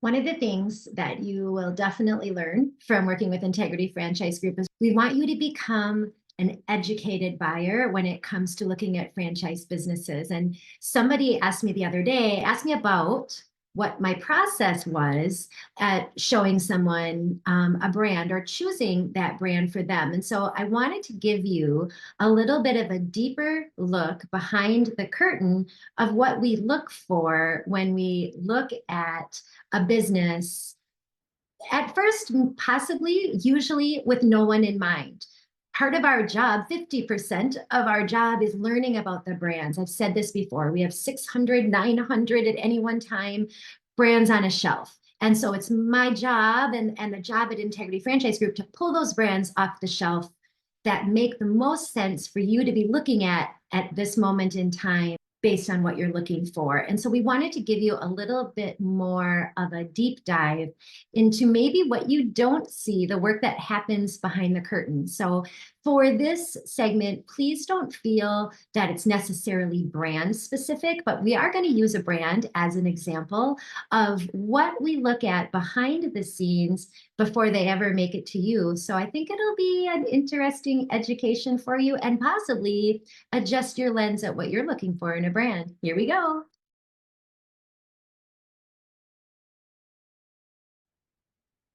One of the things that you will definitely learn from working with Integrity Franchise Group is we want you to become an educated buyer when it comes to looking at franchise businesses. And somebody asked me the other day, asked me about what my process was at showing someone a brand or choosing that brand for them. And so I wanted to give you a little bit of a deeper look behind the curtain of what we look for when we look at a business at first, possibly, usually with no one in mind. Part of our job, 50% of our job is learning about the brands. I've said this before. We have 600, 900 at any one time brands on a shelf. And so it's my job and the job at Integrity Franchise Group to pull those brands off the shelf that make the most sense for you to be looking at this moment in time based on what you're looking for. And so we wanted to give you a little bit more of a deep dive into maybe what you don't see, the work that happens behind the curtain. So for this segment, please don't feel that it's necessarily brand specific, but we are going to use a brand as an example of what we look at behind the scenes before they ever make it to you. So I think it'll be an interesting education for you and possibly adjust your lens at what you're looking for in a brand. Here we go.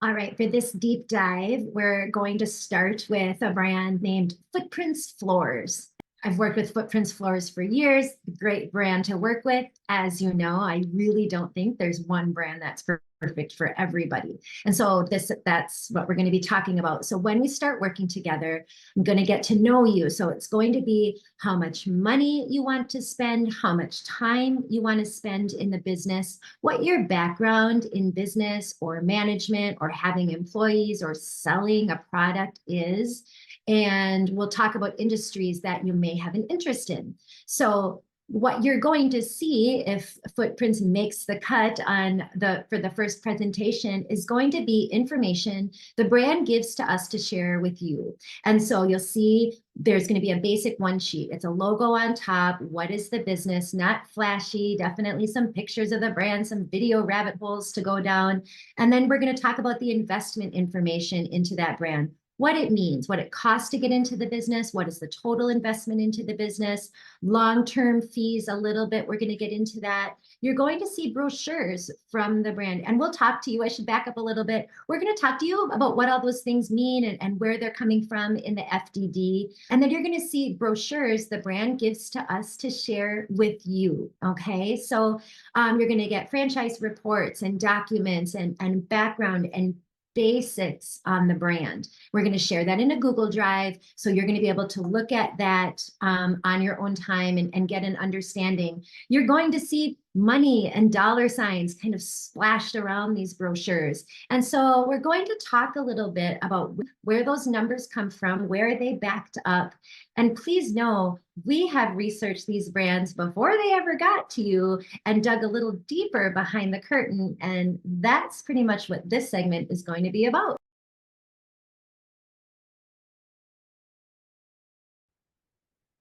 All right, for this deep dive, we're going to start with a brand named Footprints Floors. I've worked with Footprints Floors for years, great brand to work with. As you know, I really don't think there's one brand that's perfect for everybody. And so that's what we're going to be talking about. So when we start working together, I'm going to get to know you. So it's going to be how much money you want to spend, how much time you want to spend in the business, what your background in business or management or having employees or selling a product is. And we'll talk about industries that you may have an interest in. So what you're going to see if Footprints makes the cut for the first presentation is going to be information the brand gives to us to share with you. And so you'll see there's going to be a basic one sheet. It's a logo on top. What is the business? Not flashy, definitely some pictures of the brand, some video rabbit holes to go down. And then we're going to talk about the investment information into that brand. What it means, what it costs to get into the business, what is the total investment into the business, long-term fees a little bit, we're going to get into that. You're going to see brochures from the brand, and we'll talk to you. I should back up a little bit. We're going to talk to you about what all those things mean and where they're coming from in the FDD. And then you're going to see brochures the brand gives to us to share with you, okay? So you're going to get franchise reports and documents and background and basics on the brand. We're going to share that in a Google Drive. So you're going to be able to look at that on your own time and get an understanding. You're going to see money and dollar signs kind of splashed around these brochures. And so we're going to talk a little bit about where those numbers come from, where they backed up. And please know, we have researched these brands before they ever got to you and dug a little deeper behind the curtain. And that's pretty much what this segment is going to be about.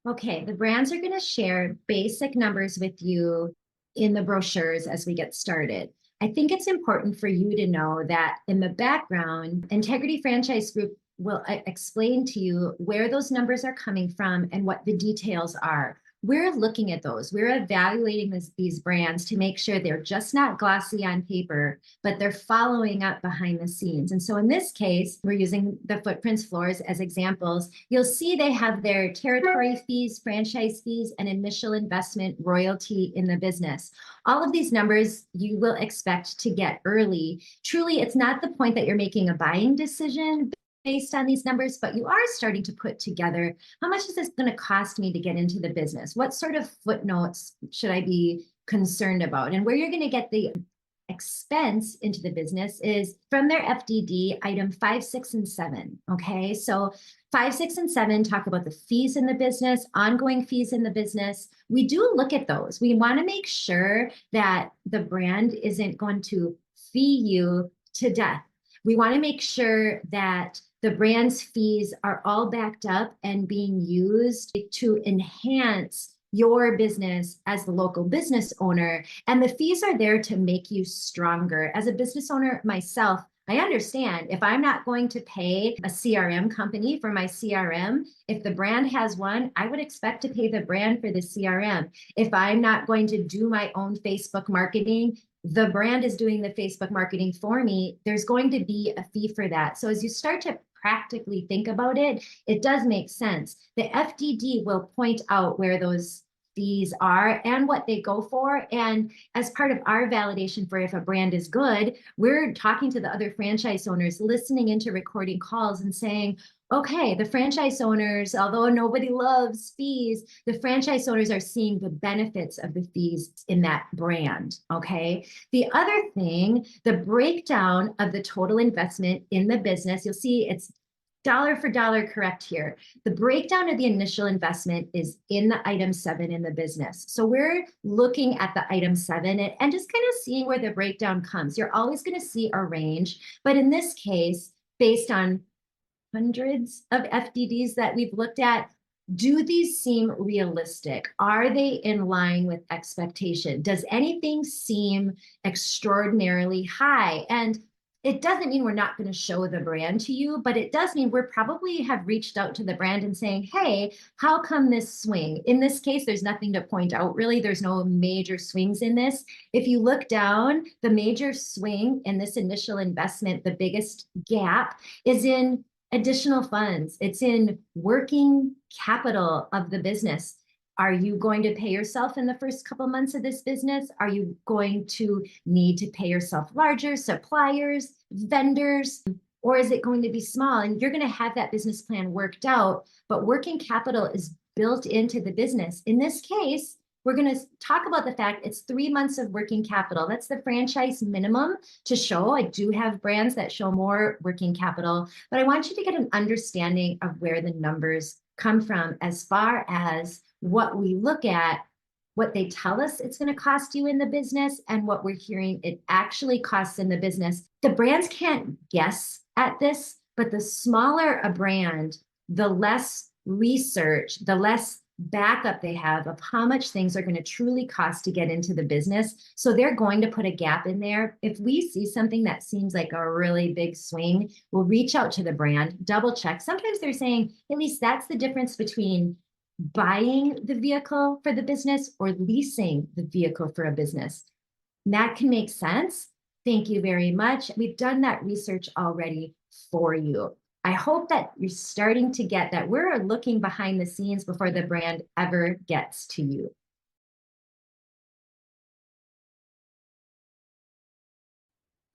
Okay, the brands are going to share basic numbers with you in the brochures as we get started. I think it's important for you to know that in the background, Integrity Franchise Group will explain to you where those numbers are coming from and what the details are. We're looking at those. We're evaluating these brands to make sure they're just not glossy on paper, but they're following up behind the scenes. And so in this case, we're using the Footprints Floors as examples. You'll see they have their territory fees, franchise fees, and initial investment royalty in the business. All of these numbers you will expect to get early. Truly, it's not the point that you're making a buying decision based on these numbers, but you are starting to put together, how much is this going to cost me to get into the business? What sort of footnotes should I be concerned about? And where you're going to get the expense into the business is from their FDD item 5, 6, and 7. Okay, so 5, 6, and 7 talk about the fees in the business, ongoing fees in the business. We do look at those. We want to make sure that the brand isn't going to fee you to death. We want to make sure that the brand's fees are all backed up and being used to enhance your business as the local business owner. And the fees are there to make you stronger. As a business owner myself, I understand if I'm not going to pay a CRM company for my CRM, if the brand has one, I would expect to pay the brand for the CRM. If I'm not going to do my own Facebook marketing, the brand is doing the Facebook marketing for me. There's going to be a fee for that. So as you start to practically think about it, it does make sense. The FDD will point out where those fees are and what they go for. And as part of our validation for if a brand is good, we're talking to the other franchise owners, listening into recording calls and saying, okay, the franchise owners, although nobody loves fees, the franchise owners are seeing the benefits of the fees in that brand, okay? The other thing, the breakdown of the total investment in the business, you'll see it's dollar for dollar correct here. The breakdown of the initial investment is in the item 7 in the business. So we're looking at the item 7 and just kind of seeing where the breakdown comes. You're always going to see a range, but in this case, based on hundreds of FDDs that we've looked at, do these seem realistic? Are they in line with expectation? Does anything seem extraordinarily high? And it doesn't mean we're not going to show the brand to you, but it does mean we're probably have reached out to the brand and saying, hey, how come this swing? In this case, there's nothing to point out, really. There's no major swings in this. If you look down, the major swing in this initial investment, the biggest gap is in additional funds. It's in working capital of the business. Are you going to pay yourself in the first couple months of this business? Are you going to need to pay yourself larger, suppliers, vendors, or is it going to be small? And you're going to have that business plan worked out, but working capital is built into the business. In this case, we're going to talk about the fact it's 3 months of working capital. That's the franchise minimum to show. I do have brands that show more working capital, but I want you to get an understanding of where the numbers come from as far as what we look at, what they tell us it's going to cost you in the business, and what we're hearing it actually costs in the business. The brands can't guess at this, but the smaller a brand, the less research, the less backup they have of how much things are going to truly cost to get into the business. So they're going to put a gap in there. If we see something that seems like a really big swing, we'll reach out to the brand, double check. Sometimes they're saying, at least that's the difference between buying the vehicle for the business or leasing the vehicle for a business. And that can make sense. Thank you very much. We've done that research already for you. I hope that you're starting to get that we're looking behind the scenes before the brand ever gets to you.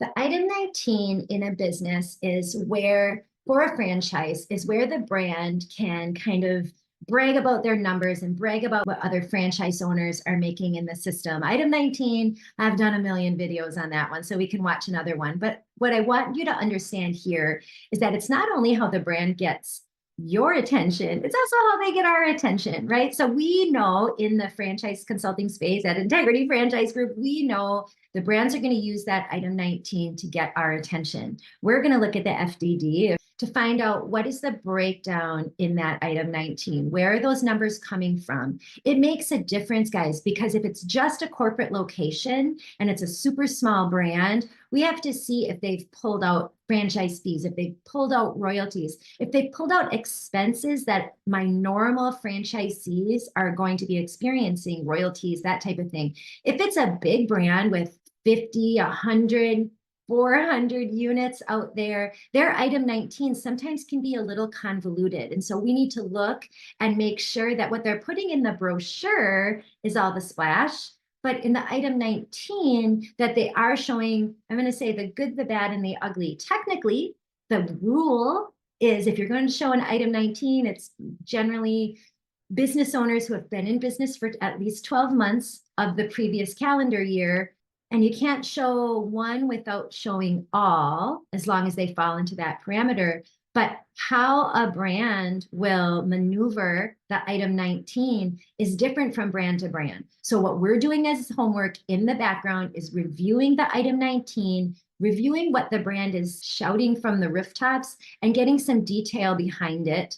The item 19 in a business is where, for a franchise, is where the brand can kind of brag about their numbers and brag about what other franchise owners are making in the system. Item 19, I've done a million videos on that one, so we can watch another one. But what I want you to understand here is that it's not only how the brand gets your attention, it's also how they get our attention, right? So we know in the franchise consulting space at Integrity Franchise Group, we know the brands are going to use that item 19 to get our attention. We're going to look at the FDD to find out what is the breakdown in that item 19. Where are those numbers coming from? It makes a difference, guys, because if it's just a corporate location and it's a super small brand, we have to see if they've pulled out franchise fees, if they've pulled out royalties, if they've pulled out expenses that my normal franchisees are going to be experiencing, royalties, that type of thing. If it's a big brand with 50, 100, 400 units out there, their item 19 sometimes can be a little convoluted. And so we need to look and make sure that what they're putting in the brochure is all the splash, but in the item 19 that they are showing, I'm going to say the good, the bad, and the ugly. Technically, the rule is if you're going to show an item 19, it's generally business owners who have been in business for at least 12 months of the previous calendar year. And you can't show one without showing all, as long as they fall into that parameter. But how a brand will maneuver the item 19 is different from brand to brand. So what we're doing as homework in the background is reviewing the item 19, reviewing what the brand is shouting from the rooftops and getting some detail behind it.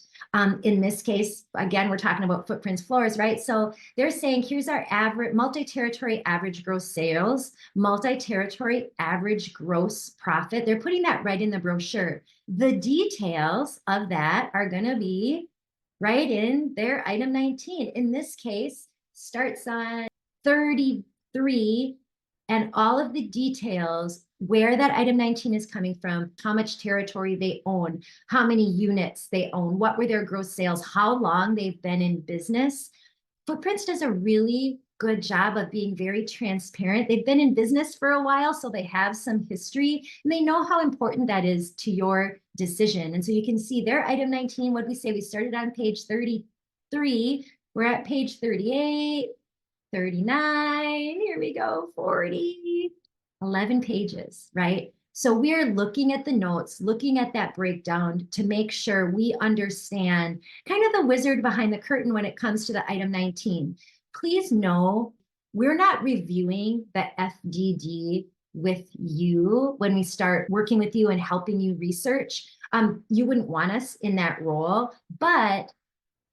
In this case, again, we're talking about Footprints Floors, right? So they're saying, here's our average multi-territory average gross sales, multi-territory average gross profit. They're putting that right in the brochure. The details of that are going to be right in their item 19. In this case, starts on 33, and all of the details where that item 19 is coming from, how much territory they own, how many units they own, what were their gross sales, how long they've been in business. Footprints does a really good job of being very transparent. They've been in business for a while, so they have some history, and they know how important that is to your decision. And so you can see their item 19, what we say, we started on page 33, we're at page 38, 39, here we go, 40, 11 pages, right? So we're looking at the notes, looking at that breakdown to make sure we understand kind of the wizard behind the curtain when it comes to the item 19. Please know we're not reviewing the FDD with you when we start working with you and helping you research. You wouldn't want us in that role, but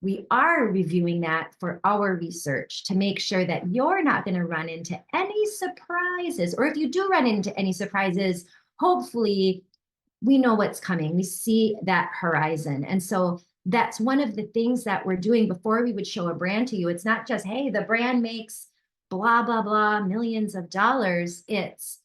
we are reviewing that for our research to make sure that you're not going to run into any surprises. Or if you do run into any surprises, hopefully we know what's coming. We see that horizon. And so that's one of the things that we're doing before we would show a brand to you. It's not just, hey, the brand makes blah, blah, blah, millions of dollars. It's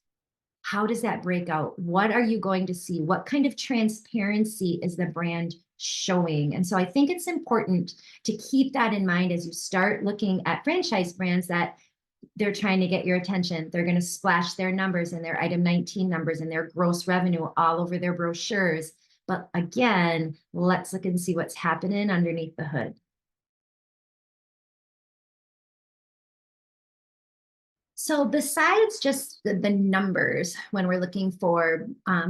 how does that break out? What are you going to see? What kind of transparency is the brand showing? And so I think it's important to keep that in mind as you start looking at franchise brands that they're trying to get your attention. They're going to splash their numbers and their item 19 numbers and their gross revenue all over their brochures. But again, let's look and see what's happening underneath the hood. So besides just the numbers, when we're looking for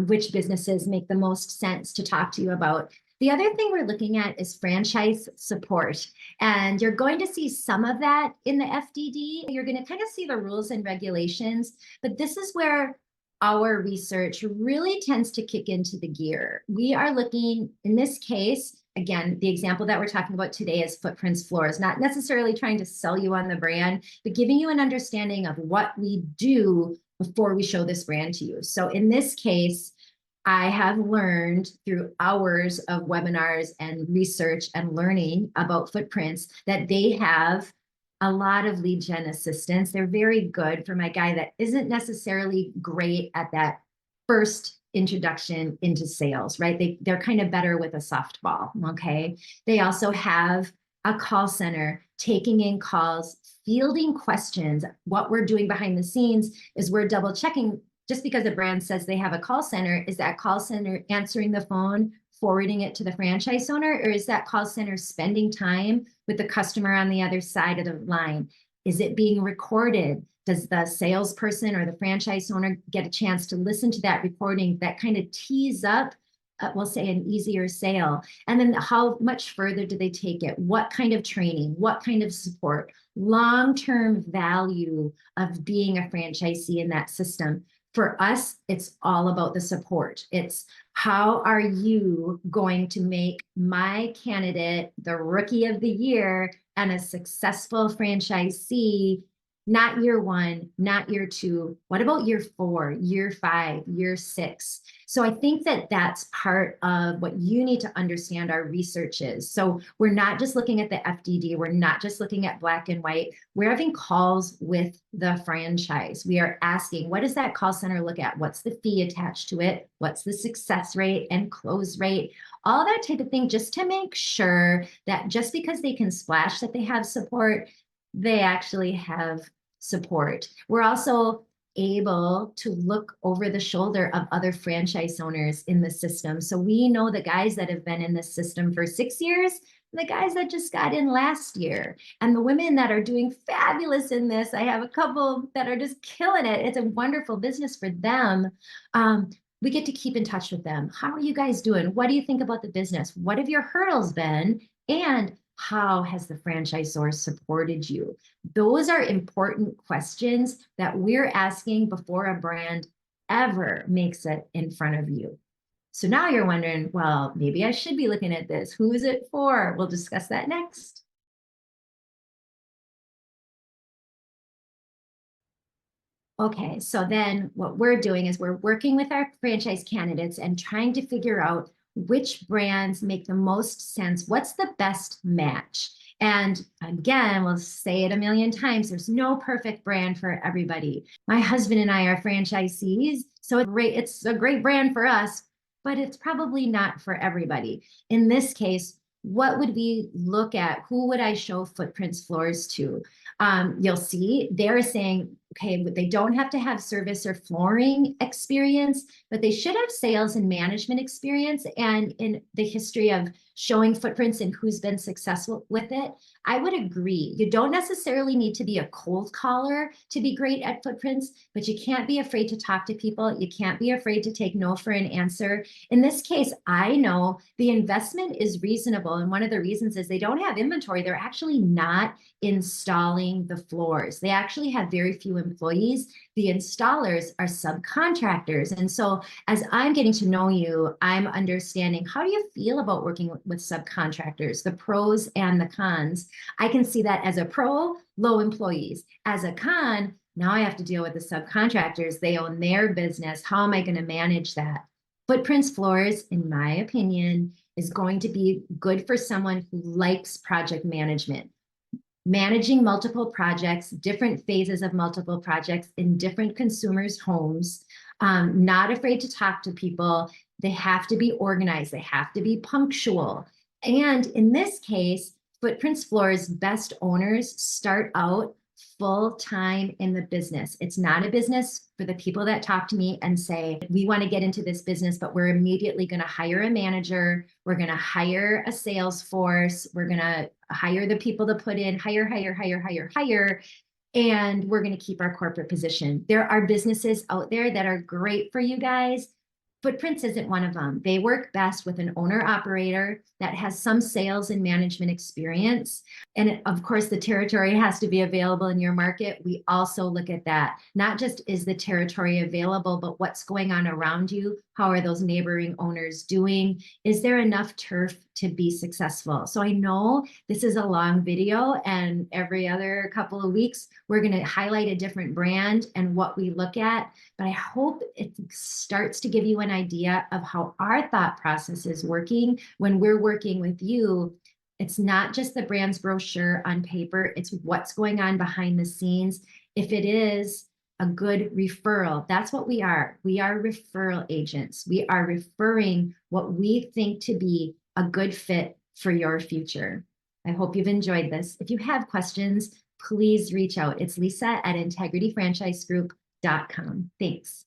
which businesses make the most sense to talk to you about, the other thing we're looking at is franchise support. And you're going to see some of that in the FDD. You're going to kind of see the rules and regulations, but this is where our research really tends to kick into the gear. We are looking, in this case, again, the example that we're talking about today is Footprints Floors, not necessarily trying to sell you on the brand, but giving you an understanding of what we do before we show this brand to you. So in this case, I have learned through hours of webinars and research and learning about Footprints that they have a lot of lead gen assistance. They're very good for my guy that isn't necessarily great at that first introduction into sales, right? They're kind of better with a softball, okay? They also have a call center taking in calls, fielding questions. What we're doing behind the scenes is we're double checking. Just because a brand says they have a call center, is that call center answering the phone, forwarding it to the franchise owner, or is that call center spending time with the customer on the other side of the line? Is it being recorded? Does the salesperson or the franchise owner get a chance to listen to that recording that kind of tees up, we'll say, an easier sale? And then how much further do they take it? What kind of training? What kind of support? Long-term value of being a franchisee in that system. For us, it's all about the support. It's how are you going to make my candidate the rookie of the year and a successful franchisee, not year one, not year two. What about year 4, year 5, year 6? So I think that that's part of what you need to understand our research is. So we're not just looking at the FDD. We're not just looking at black and white. We're having calls with the franchise. We are asking, what does that call center look at? What's the fee attached to it? What's the success rate and close rate? All that type of thing, just to make sure that just because they can splash that they have support, they actually have support. We're also able to look over the shoulder of other franchise owners in the system. So we know the guys that have been in the system for 6 years, the guys that just got in last year, and the women that are doing fabulous in this. I have a couple that are just killing it. It's a wonderful business for them. We get to keep in touch with them. How are you guys doing? What do you think about the business? What have your hurdles been? And how has the franchisor supported you? Those are important questions that we're asking before a brand ever makes it in front of you. So now you're wondering, well, maybe I should be looking at this. Who is it for? We'll discuss that next. Okay, so then what we're doing is we're working with our franchise candidates and trying to figure out which brands make the most sense. What's the best match? And again, we'll say it a million times, there's no perfect brand for everybody. My husband and I are franchisees, so it's a great brand for us, but it's probably not for everybody. In this case, what would we look at? Who would I show Footprints Floors to? You'll see they're saying, okay, they don't have to have service or flooring experience, but they should have sales and management experience. And in the history of showing Footprints and who's been successful with it, I would agree. You don't necessarily need to be a cold caller to be great at Footprints, but you can't be afraid to talk to people. You can't be afraid to take no for an answer. In this case, I know the investment is reasonable. And one of the reasons is they don't have inventory. They're actually not installing the floors. They actually have very few employees. The installers are subcontractors. And so as I'm getting to know you, I'm understanding, how do you feel about working with subcontractors, the pros and the cons? I can see that as a pro, low employees. As a con, now I have to deal with the subcontractors. They own their business. How am I going to manage that? Footprints Floors, in my opinion, is going to be good for someone who likes project management. Managing multiple projects, different phases of multiple projects in different consumers' homes, not afraid to talk to people. They have to be organized. They have to be punctual. And in this case, Footprints Floors best owners start out full-time in the business. It's not a business for the people that talk to me and say, we want to get into this business, but we're immediately going to hire a manager. We're going to hire a sales force. We're going to hire the people to put in, hire, and we're going to keep our corporate position. There are businesses out there that are great for you guys. Footprints isn't one of them. They work best with an owner operator that has some sales and management experience. And of course, the territory has to be available in your market. We also look at that. Not just is the territory available, but what's going on around you? How are those neighboring owners doing? Is there enough turf to be successful? So I know this is a long video, and every other couple of weeks, we're going to highlight a different brand and what we look at. But I hope it starts to give you an idea of how our thought process is working when we're working with you. It's not just the brand's brochure on paper, it's what's going on behind the scenes. If it is a good referral, that's what we are. We are referral agents. We are referring what we think to be a good fit for your future. I hope you've enjoyed this. If you have questions, please reach out. It's Lisa at integrityfranchisegroup.com. Thanks.